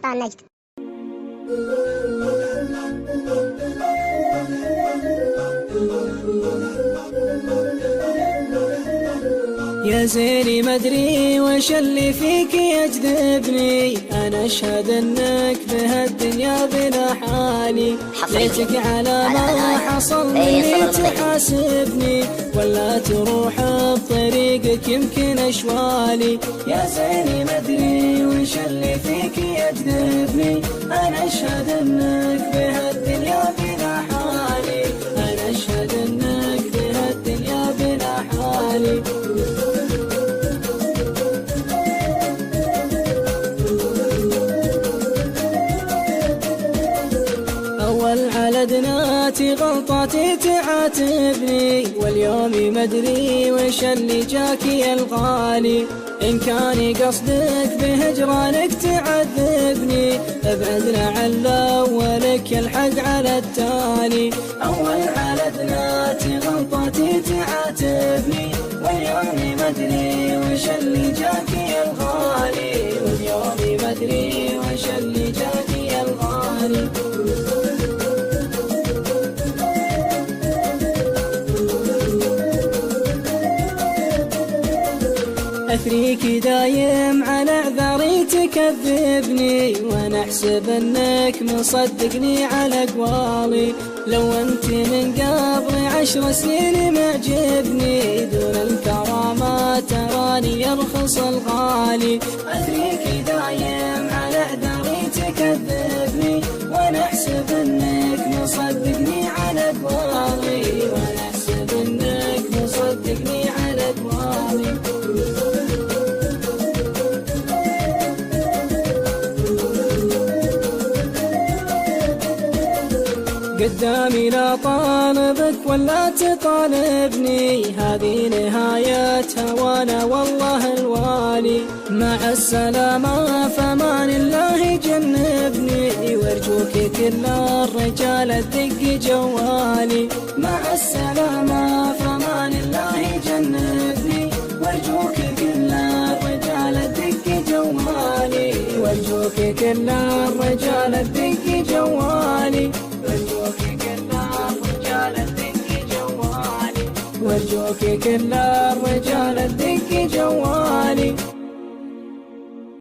أخطاء النجد. يا زيني مدري وش اللي فيك يجذبني، أنا أشهد أنك بهالدنيا بلا حالي، ليتك على ما حصل مني تحاسبني، ولا تروح بطريقك يمكن أشوالي. يا زيني مدري وش اللي فيك يجذبني، أنا أشهد أنك بهالدنيا بلا حالي، أنا أشهد أنك بهالدنيا بلا حالي. على دناتي غلطاتي تعاتبني، واليوم مدري وش اللي جاك يا الغالي، إن كان قصدك بهجرانك تعذبني، ابعد لعل أولك يلحق على التالي. أول على دناتي غلطاتي تعاتبني، واليوم مدري وش اللي جاك يا الغالي، واليوم مدري وش اللي جاك يا الغالي. أثريك دايم على اعذاري تكذبني، وانا احسب انك مصدقني على اقوالي، لو انت من قبل 10 سنين معجبني، دون الكرامات تراني يرخص الغالي. أثريك دايم على اعذاري تكذبني، وانا احسب انك مصدقني على اقوالي، وانا احسب انك مصدقني على اقوالي. قدامي لا طالبك ولا تطالبني، هذه نهاية هوانا والله الوالي، مع السلامة فمان الله جنبني، وارجوك كل الرجال تدق جوالي. مع السلامة فمان الله جنبني، وارجوك كل الرجال تدق جوالي، وارجوك كل الرجال تدق جوالي، وارجوك كل الرجال تدق جوالي، وارجوك كل الرجال